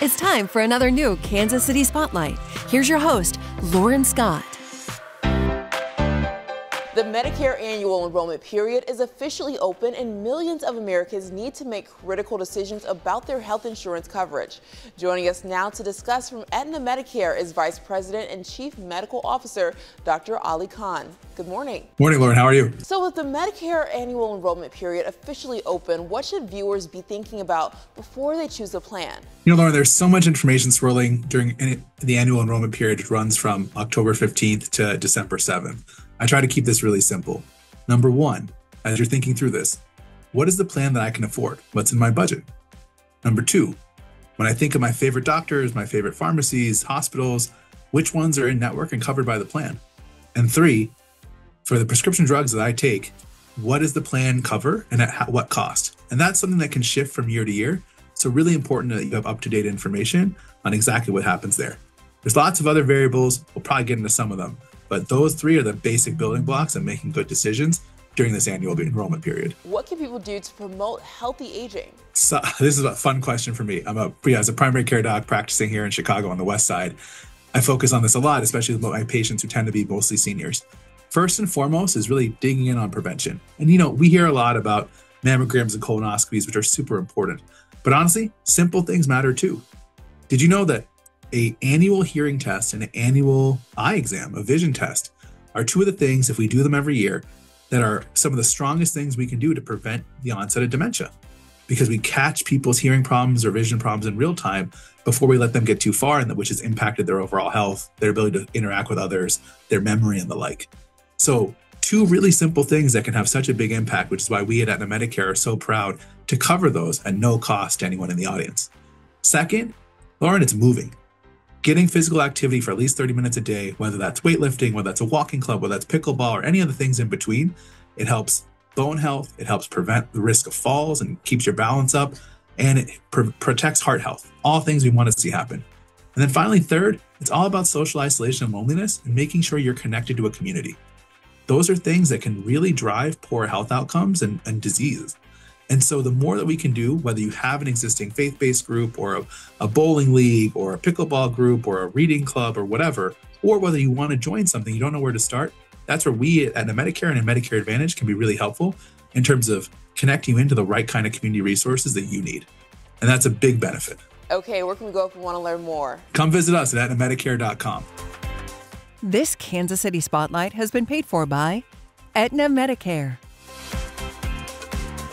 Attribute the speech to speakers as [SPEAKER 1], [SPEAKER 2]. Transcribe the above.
[SPEAKER 1] It's time for another new Kansas City Spotlight. Here's your host, Lauren Scott.
[SPEAKER 2] The Medicare annual enrollment period is officially open, and millions of Americans need to make critical decisions about their health insurance coverage. Joining us now to discuss from Aetna Medicare is Vice President and Chief Medical Officer, Dr. Ali Khan. Good morning.
[SPEAKER 3] Morning, Lauren. How are you?
[SPEAKER 2] So with the Medicare annual enrollment period officially open, what should viewers be thinking about before they choose a plan?
[SPEAKER 3] Lauren, there's so much information swirling during the annual enrollment period. It runs from October 15th to December 7th. I try to keep this really simple. Number one, as you're thinking through this, what is the plan that I can afford? What's in my budget? Number two, when I think of my favorite doctors, my favorite pharmacies, hospitals, which ones are in network and covered by the plan? And three, for the prescription drugs that I take, what does the plan cover and at what cost? And that's something that can shift from year to year. So really important that you have up-to-date information on exactly what happens there. There's lots of other variables. We'll probably get into some of them, but those three are the basic building blocks in making good decisions during this annual enrollment period.
[SPEAKER 2] What can people do to promote healthy aging?
[SPEAKER 3] So this is a fun question for me. As a primary care doc practicing here in Chicago on the West Side, I focus on this a lot, especially with my patients who tend to be mostly seniors. First and foremost is really digging in on prevention. And we hear a lot about mammograms and colonoscopies, which are super important. But honestly, simple things matter too. Did you know that an annual hearing test and an annual eye exam, a vision test, are two of the things, if we do them every year, that are some of the strongest things we can do to prevent the onset of dementia? Because we catch people's hearing problems or vision problems in real time before we let them get too far, and which has impacted their overall health, their ability to interact with others, their memory, and the like. So two really simple things that can have such a big impact, which is why we at Aetna Medicare are so proud to cover those at no cost to anyone in the audience. Second, Lauren, it's moving. Getting physical activity for at least 30 minutes a day, whether that's weightlifting, whether that's a walking club, whether that's pickleball, or any of the things in between, it helps bone health, it helps prevent the risk of falls and keeps your balance up, and it protects heart health, all things we want to see happen. And then finally, third, it's all about social isolation and loneliness and making sure you're connected to a community. Those are things that can really drive poor health outcomes and diseases. And so the more that we can do, whether you have an existing faith-based group or a bowling league or a pickleball group or a reading club or whatever, or whether you want to join something, you don't know where to start, that's where we at Aetna Medicare and Medicare Advantage can be really helpful in terms of connecting you into the right kind of community resources that you need. And that's a big benefit.
[SPEAKER 2] Okay, where can we go if we want to learn more?
[SPEAKER 3] Come visit us at aetnamedicare.com.
[SPEAKER 1] This Kansas City Spotlight has been paid for by Aetna Medicare.